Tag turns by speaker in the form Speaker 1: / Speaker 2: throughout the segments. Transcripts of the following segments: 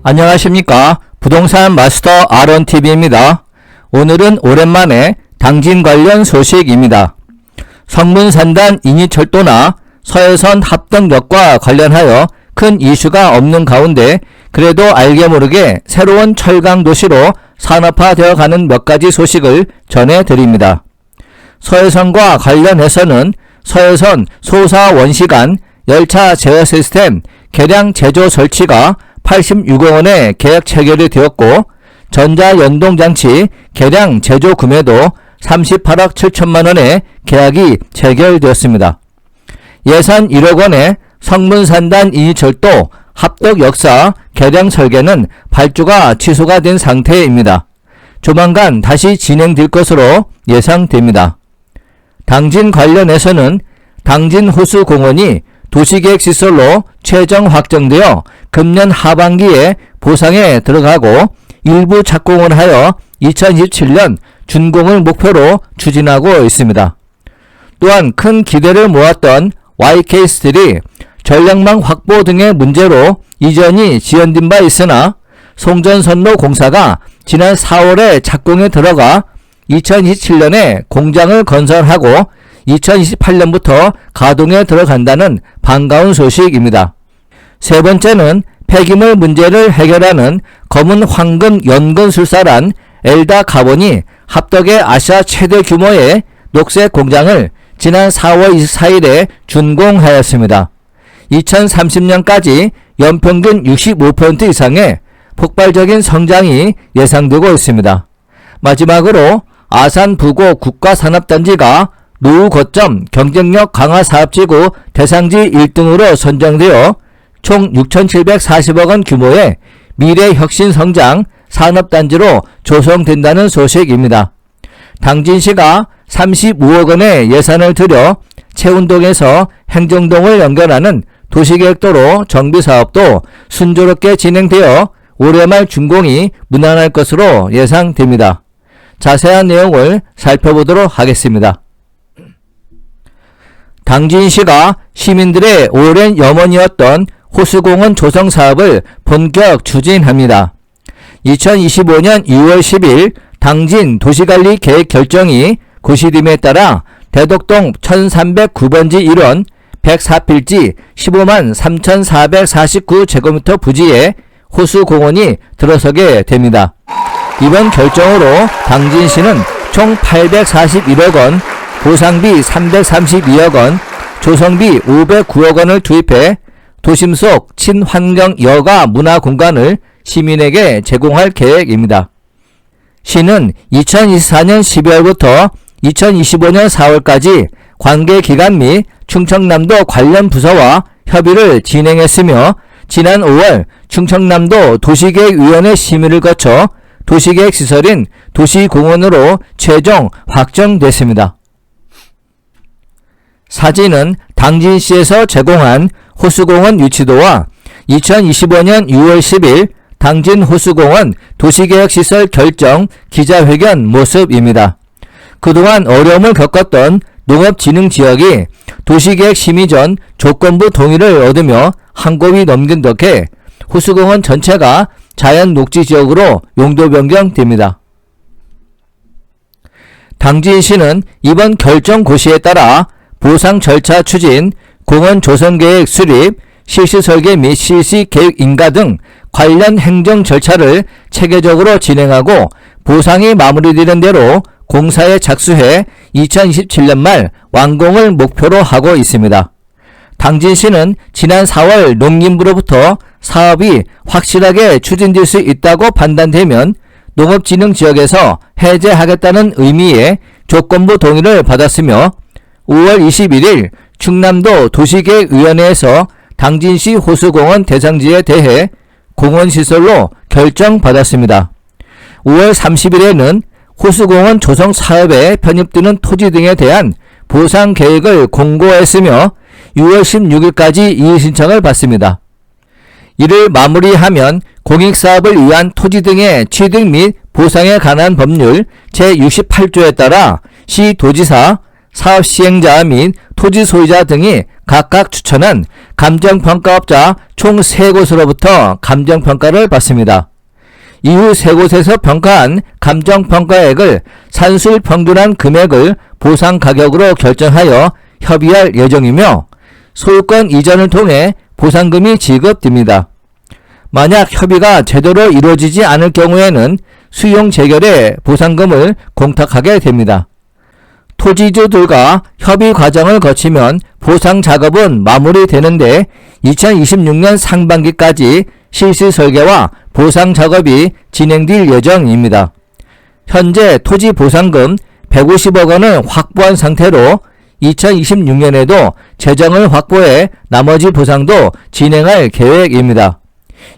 Speaker 1: 안녕하십니까. 부동산 마스터 아론TV입니다. 오늘은 오랜만에 당진 관련 소식입니다. 성문산단 인이철도나 서해선 합덕역과 관련하여 큰 이슈가 없는 가운데 그래도 알게 모르게 새로운 철강 도시로 산업화되어 가는 몇 가지 소식을 전해드립니다. 서해선과 관련해서는 서해선 소사 원시간 열차 제어 시스템 개량 제조 설치가 86억 원에 계약 체결이 되었고, 전자연동장치 개량 제조 구매도 38억 7천만 원에 계약이 체결되었습니다. 예산 1억 원에 성문산단 인이철도 합덕역사 개량 설계는 발주가 취소가 된 상태입니다. 조만간 다시 진행될 것으로 예상됩니다. 당진 관련해서는 당진 호수공원이 도시계획시설로 최종 확정되어 금년 하반기에 보상에 들어가고 일부 착공을 하여 2027년 준공을 목표로 추진하고 있습니다. 또한 큰 기대를 모았던 YK스틸이 전력망 확보 등의 문제로 이전이 지연된 바 있으나 송전선로 공사가 지난 4월에 착공에 들어가 2027년에 공장을 건설하고 2028년부터 가동에 들어간다는 반가운 소식입니다. 세 번째는 폐기물 문제를 해결하는 검은 황금 연근술사란 엘다 카본이 합덕의 아시아 최대 규모의 녹색 공장을 지난 4월 24일에 준공하였습니다. 2030년까지 연평균 65% 이상의 폭발적인 성장이 예상되고 있습니다. 마지막으로 아산 부고 국가산업단지가 노후 거점 경쟁력 강화 사업지구 대상지 1등으로 선정되어 총 6,740억 원 규모의 미래혁신성장 산업단지로 조성된다는 소식입니다. 당진시가 35억 원의 예산을 들여 채운동에서 행정동을 연결하는 도시계획도로 정비사업도 순조롭게 진행되어 올해 말 준공이 무난할 것으로 예상됩니다. 자세한 내용을 살펴보도록 하겠습니다. 당진시가 시민들의 오랜 염원이었던 호수공원 조성 사업을 본격 추진합니다. 2025년 6월 10일 당진 도시관리 계획 결정이 고시됨에 따라 대덕동 1309번지 1원 104필지 15만 3449제곱미터 부지에 호수공원이 들어서게 됩니다. 이번 결정으로 당진시는 총 841억 원, 보상비 332억 원, 조성비 509억 원을 투입해 도심 속 친환경 여가 문화 공간을 시민에게 제공할 계획입니다. 시는 2024년 12월부터 2025년 4월까지 관계기관 및 충청남도 관련 부서와 협의를 진행했으며 지난 5월 충청남도 도시계획위원회 심의를 거쳐 도시계획시설인 도시공원으로 최종 확정됐습니다. 사진은 당진시에서 제공한 호수공원 위치도와 2025년 6월 10일 당진 호수공원 도시계획시설 결정 기자회견 모습입니다. 그동안 어려움을 겪었던 농업진흥지역이 도시계획 심의 전 조건부 동의를 얻으며 한 곱이 넘긴 덕에 호수공원 전체가 자연녹지지역으로 용도 변경됩니다. 당진시는 이번 결정 고시에 따라 보상 절차 추진, 공원 조성계획 수립, 실시설계 및 실시계획 인가 등 관련 행정 절차를 체계적으로 진행하고 보상이 마무리되는 대로 공사에 착수해 2027년 말 완공을 목표로 하고 있습니다. 당진시는 지난 4월 농림부로부터 사업이 확실하게 추진될 수 있다고 판단되면 농업진흥지역에서 해제하겠다는 의미의 조건부 동의를 받았으며 5월 21일 충남도 도시계획위원회에서 당진시 호수공원 대상지에 대해 공원시설로 결정받았습니다. 5월 30일에는 호수공원 조성 사업에 편입되는 토지 등에 대한 보상 계획을 공고했으며 6월 16일까지 이의신청을 받습니다. 이를 마무리하면 공익사업을 위한 토지 등의 취득 및 보상에 관한 법률 제68조에 따라 시 도지사, 사업시행자 및 토지 소유자 등이 각각 추천한 감정평가업자 총 3곳으로부터 감정평가를 받습니다. 이후 3곳에서 평가한 감정평가액을 산술평균한 금액을 보상가격으로 결정하여 협의할 예정이며 소유권 이전을 통해 보상금이 지급됩니다. 만약 협의가 제대로 이루어지지 않을 경우에는 수용 재결에 보상금을 공탁하게 됩니다. 토지주들과 협의 과정을 거치면 보상 작업은 마무리되는데 2026년 상반기까지 실시 설계와 보상 작업이 진행될 예정입니다. 현재 토지 보상금 150억 원을 확보한 상태로 2026년에도 재정을 확보해 나머지 보상도 진행할 계획입니다.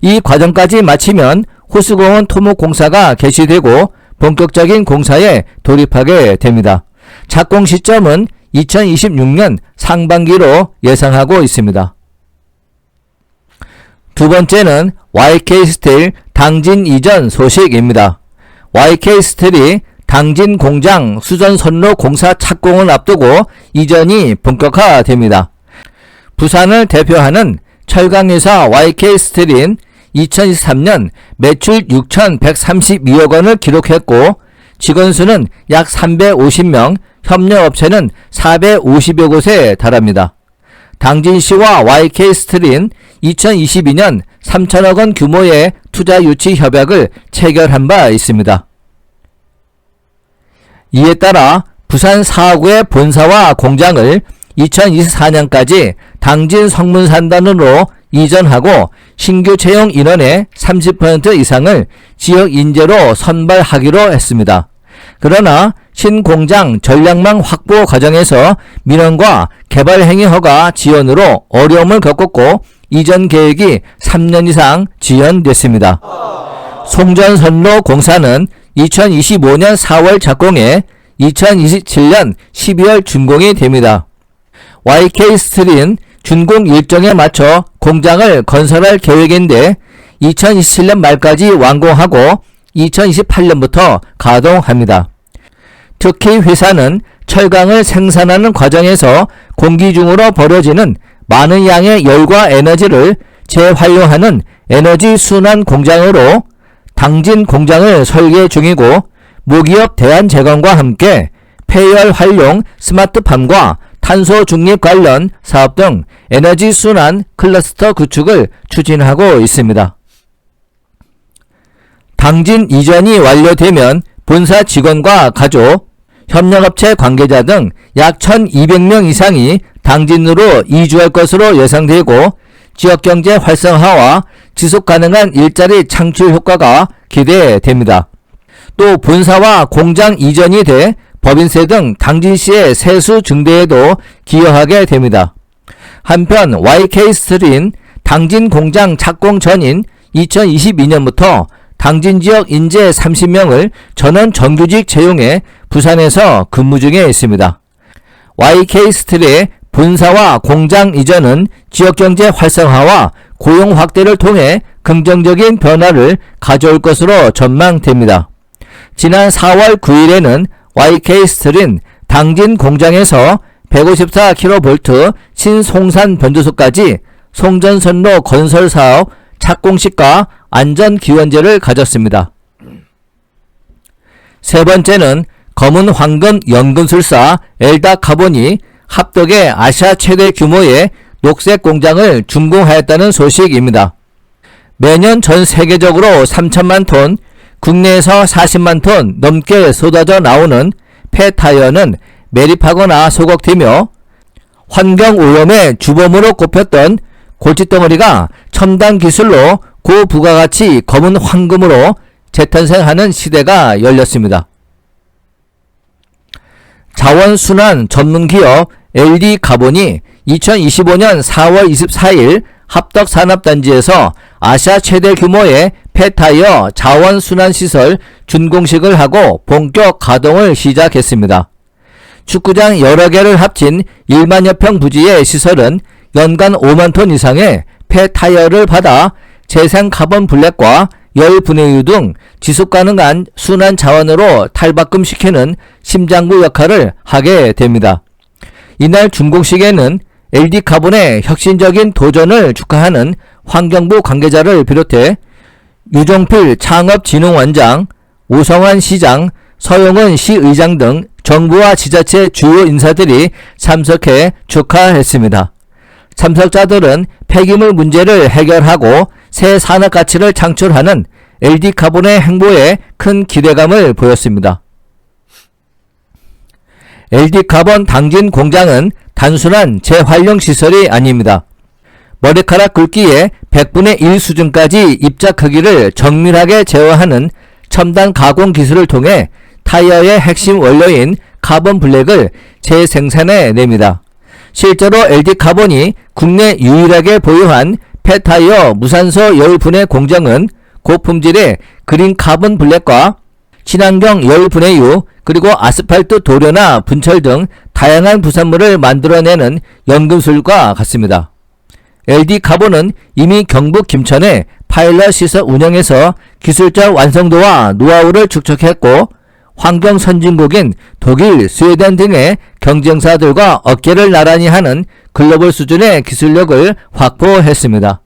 Speaker 1: 이 과정까지 마치면 호수공원 토목공사가 개시되고 본격적인 공사에 돌입하게 됩니다. 착공 시점은 2026년 상반기로 예상하고 있습니다. 두 번째는 YK스틸 당진 이전 소식입니다. YK스틸이 당진 공장 수전선로 공사 착공을 앞두고 이전이 본격화됩니다. 부산을 대표하는 철강회사 YK스틸인 2023년 매출 6,132억 원을 기록했고 직원수는 약 350명, 협력업체는 450여 곳에 달합니다. 당진시와 YK스틸은 2022년 3천억 원 규모의 투자 유치 협약을 체결한 바 있습니다. 이에 따라 부산 4구의 본사와 공장을 2024년까지 당진 성문산단으로 이전하고 신규 채용 인원의 30% 이상을 지역 인재로 선발하기로 했습니다. 그러나 신공장 전략망 확보 과정에서 민원과 개발행위 허가 지연으로 어려움을 겪었고 이전 계획이 3년 이상 지연됐습니다. 송전선로 공사는 2025년 4월 착공해 2027년 12월 준공이 됩니다. YK스틸은 준공 일정에 맞춰 공장을 건설할 계획인데 2027년 말까지 완공하고 2028년부터 가동합니다. 특히 회사는 철강을 생산하는 과정에서 공기 중으로 벌어지는 많은 양의 열과 에너지를 재활용하는 에너지 순환 공장으로 당진 공장을 설계 중이고 모기업 대한제광과 함께 폐열 활용 스마트팜과 탄소 중립 관련 사업 등 에너지 순환 클러스터 구축을 추진하고 있습니다. 당진 이전이 완료되면 본사 직원과 가족, 협력업체 관계자 등 약 1,200명 이상이 당진으로 이주할 것으로 예상되고 지역경제 활성화와 지속가능한 일자리 창출 효과가 기대됩니다. 또 본사와 공장 이전이 돼 법인세 등 당진시의 세수 증대에도 기여하게 됩니다. 한편 YK스틸은 당진 공장 착공 전인 2022년부터 당진 지역 인재 30명을 전원 정규직 채용해 부산에서 근무 중에 있습니다. YK스틸의 본사와 공장 이전은 지역경제 활성화와 고용 확대를 통해 긍정적인 변화를 가져올 것으로 전망됩니다. 지난 4월 9일에는 YK스틸은 당진 공장에서 154kV 신송산 변조소까지 송전선로 건설사업 착공식과 안전기원제를 가졌습니다. 세 번째는 검은 황금 연금술사 엘다카본이 합덕의 아시아 최대 규모의 녹색 공장을 준공하였다는 소식입니다. 매년 전 세계적으로 3천만 톤, 국내에서 40만 톤 넘게 쏟아져 나오는 폐타이어는 매립하거나 소각되며 환경오염의 주범으로 꼽혔던 골칫덩어리가 첨단 기술로 고부가가치 검은 황금으로 재탄생하는 시대가 열렸습니다. 자원순환 전문기업 LD카본이 2025년 4월 24일 합덕산업단지에서 아시아 최대 규모의 폐타이어 자원순환시설 준공식을 하고 본격 가동을 시작했습니다. 축구장 여러 개를 합친 1만여 평 부지의 시설은 연간 5만 톤 이상의 폐타이어를 받아 재생 카본 블랙과 열 분해유 등 지속가능한 순환 자원으로 탈바꿈시키는 심장부 역할을 하게 됩니다. 이날 준공식에는 LD카본의 혁신적인 도전을 축하하는 환경부 관계자를 비롯해 유종필 창업진흥원장, 오성환 시장, 서용은 시의장 등 정부와 지자체 주요 인사들이 참석해 축하했습니다. 참석자들은 폐기물 문제를 해결하고 새 산업 가치를 창출하는 LD카본의 행보에 큰 기대감을 보였습니다. LD카본 당진 공장은 단순한 재활용 시설이 아닙니다. 머리카락 굵기의 100분의 1 수준까지 입자 크기를 정밀하게 제어하는 첨단 가공 기술을 통해 타이어의 핵심 원료인 카본 블랙을 재생산해 냅니다. 실제로 LD카본이 국내 유일하게 보유한 폐타이어 무산소 열분해 공정은 고품질의 그린 카본 블랙과 친환경 열분해유 그리고 아스팔트 도료나 분철 등 다양한 부산물을 만들어내는 연금술과 같습니다. LD카본은 이미 경북 김천의 파일럿 시설 운영에서 기술적 완성도와 노하우를 축적했고 환경 선진국인 독일, 스웨덴 등의 경쟁사들과 어깨를 나란히 하는 글로벌 수준의 기술력을 확보했습니다.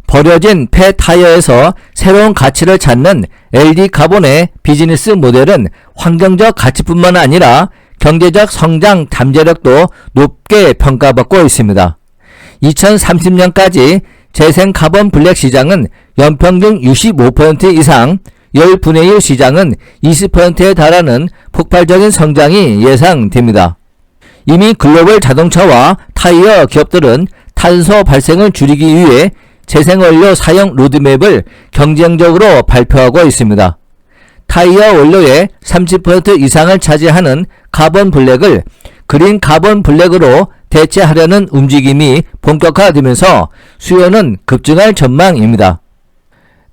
Speaker 1: 버려진 폐타이어에서 새로운 가치를 찾는 LD카본의 비즈니스 모델은 환경적 가치뿐만 아니라 경제적 성장 잠재력도 높게 평가받고 있습니다. 2030년까지 재생 카본 블랙 시장은 연평균 65% 이상, 열분의 1 시장은 20%에 달하는 폭발적인 성장이 예상됩니다. 이미 글로벌 자동차와 타이어 기업들은 탄소 발생을 줄이기 위해 재생원료 사용 로드맵을 경쟁적으로 발표하고 있습니다. 타이어 원료의 30% 이상을 차지하는 카본 블랙을 그린 카본 블랙으로 대체하려는 움직임이 본격화되면서 수요는 급증할 전망입니다.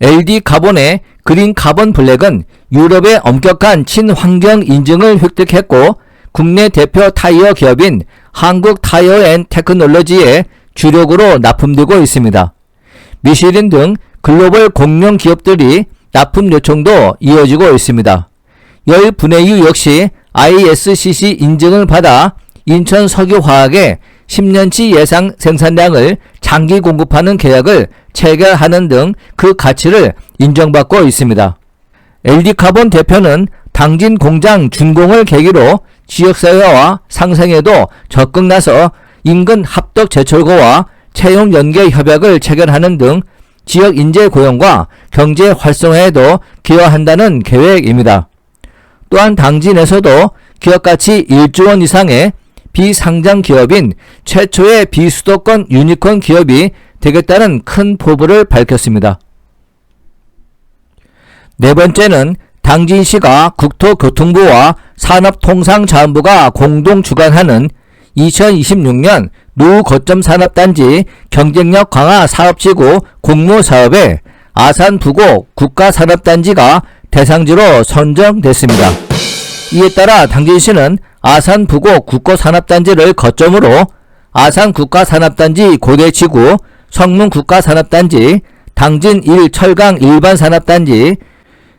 Speaker 1: LD카본의 그린 카본 블랙은 유럽의 엄격한 친환경 인증을 획득했고 국내 대표 타이어 기업인 한국타이어앤테크놀로지의 주력으로 납품되고 있습니다. 미쉐린 등 글로벌 공룡 기업들이 납품 요청도 이어지고 있습니다. 열분해유 역시 ISCC 인증을 받아 인천석유화학에 10년치 예상 생산량을 장기 공급하는 계약을 체결하는 등 그 가치를 인정받고 있습니다. LD카본 대표는 당진 공장 준공을 계기로 지역사회와 상생에도 적극 나서 인근 합덕 제철고와 채용 연계 협약을 체결하는 등 지역 인재 고용과 경제 활성화에도 기여한다는 계획입니다. 또한 당진에서도 기업가치 1조 원 이상의 비상장 기업인 최초의 비수도권 유니콘 기업이 되겠다는 큰 포부를 밝혔습니다. 네 번째는 당진시가 국토교통부와 산업통상자원부가 공동 주관하는 2026년 노후 거점 산업단지 경쟁력 강화 사업지구 공모사업에 아산 부곡 국가산업단지가 대상지로 선정됐습니다. 이에 따라 당진시는 아산 부곡 국가산업단지를 거점으로 아산 국가산업단지 고대지구, 성문 국가산업단지, 당진 1 철강 일반산업단지,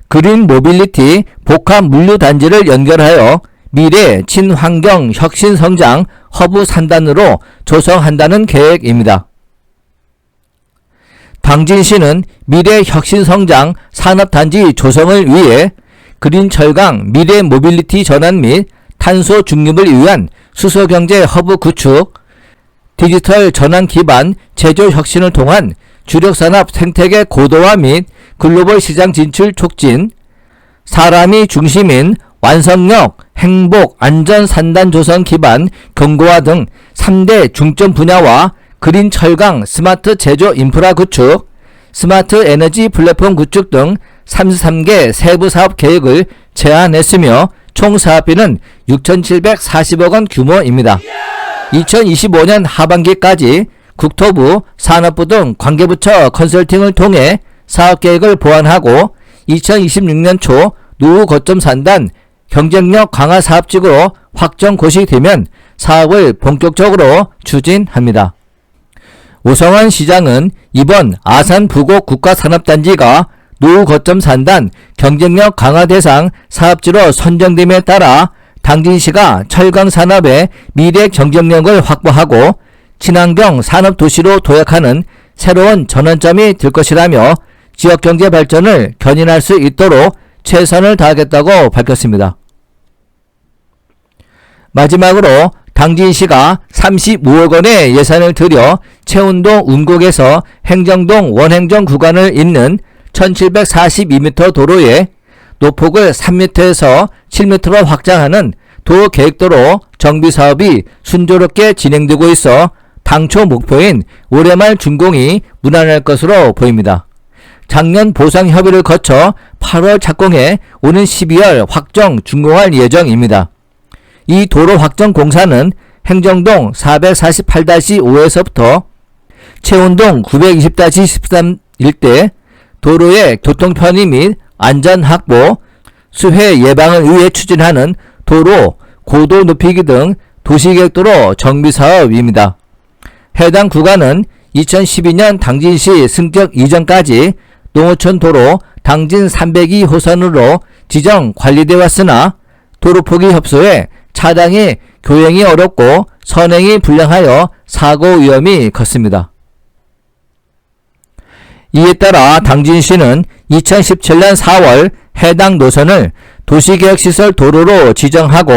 Speaker 1: 그린 모빌리티 복합 물류단지를 연결하여 미래 친환경 혁신성장 허브 산단으로 조성한다는 계획입니다. 당진시는 미래 혁신성장 산업단지 조성을 위해 그린 철강 미래 모빌리티 전환 및 탄소 중립을 위한 수소경제 허브 구축, 디지털 전환 기반 제조 혁신을 통한 주력산업 생태계 고도화 및 글로벌 시장 진출 촉진, 사람이 중심인 완성력, 행복, 안전 산단 조성 기반 견고화 등 3대 중점 분야와 그린 철강 스마트 제조 인프라 구축, 스마트 에너지 플랫폼 구축 등 33개 세부 사업 계획을 제안했으며 총 사업비는 6,740억 원 규모입니다. 2025년 하반기까지 국토부, 산업부 등 관계부처 컨설팅을 통해 사업계획을 보완하고 2026년 초 노후 거점 산단 경쟁력 강화 사업지구로 확정 고시되면 사업을 본격적으로 추진합니다. 오성환 시장은 이번 아산 부곡 국가산업단지가 노후 거점 산단 경쟁력 강화 대상 사업지로 선정됨에 따라 당진시가 철강 산업의 미래 경쟁력을 확보하고 친환경 산업 도시로 도약하는 새로운 전환점이 될 것이라며 지역 경제 발전을 견인할 수 있도록 최선을 다하겠다고 밝혔습니다. 마지막으로 당진시가 35억 원의 예산을 들여 채운동 운곡에서 행정동 원행정 구간을 잇는 1742m 도로에 노폭을 3m에서 7m로 확장하는 도계획도로 정비사업이 순조롭게 진행되고 있어 당초 목표인 올해 말 준공이 무난할 것으로 보입니다. 작년 보상 협의를 거쳐 8월 착공해 오는 12월 확정 준공할 예정입니다. 이 도로 확정 공사는 행정동 448-5에서부터 채운동 920-13 일대 도로의 교통 편의 및 안전 확보, 수해 예방을 위해 추진하는 도로 고도 높이기 등 도시계획도로 정비사업입니다. 해당 구간은 2012년 당진시 승격 이전까지 농어촌 도로 당진 302호선으로 지정 관리되어 왔으나 도로 포기 협소에 차량이 교행이 어렵고 선행이 불량하여 사고 위험이 컸습니다. 이에 따라 당진시는 2017년 4월 해당 노선을 도시계획시설 도로로 지정하고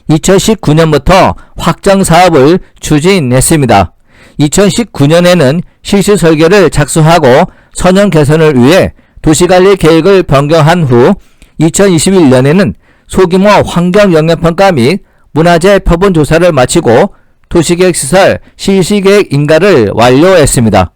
Speaker 1: 2019년부터 확정 사업을 추진했습니다. 2019년에는 실시 설계를 작성하고 선형 개선을 위해 도시관리 계획을 변경한 후 2021년에는 소규모 환경영향평가 및 문화재 표본 조사를 마치고 도시계획시설 실시계획 인가를 완료했습니다.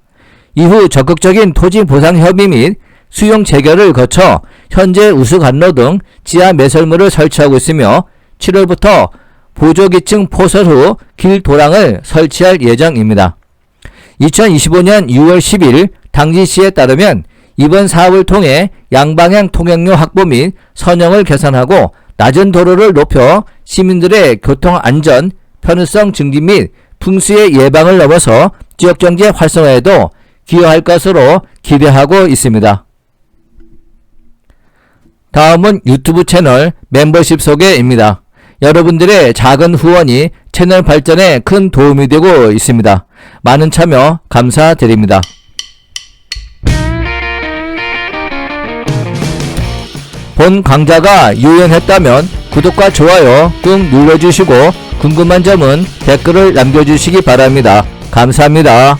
Speaker 1: 이후 적극적인 토지 보상 협의 및 수용 재결을 거쳐 현재 우수관로 등 지하 매설물을 설치하고 있으며 7월부터 보조기층 포설 후 길 도랑을 설치할 예정입니다. 2025년 6월 10일 당진시에 따르면 이번 사업을 통해 양방향 통행료 확보 및 선형을 개선하고 낮은 도로를 높여 시민들의 교통안전, 편의성 증진 및 풍수의 예방을 넘어서 지역경제 활성화에도 기여할 것으로 기대하고 있습니다. 다음은 유튜브 채널 멤버십 소개입니다. 여러분들의 작은 후원이 채널 발전에 큰 도움이 되고 있습니다. 많은 참여 감사드립니다. 본 강좌가 유용했다면 구독과 좋아요 꾹 눌러주시고 궁금한 점은 댓글을 남겨주시기 바랍니다. 감사합니다.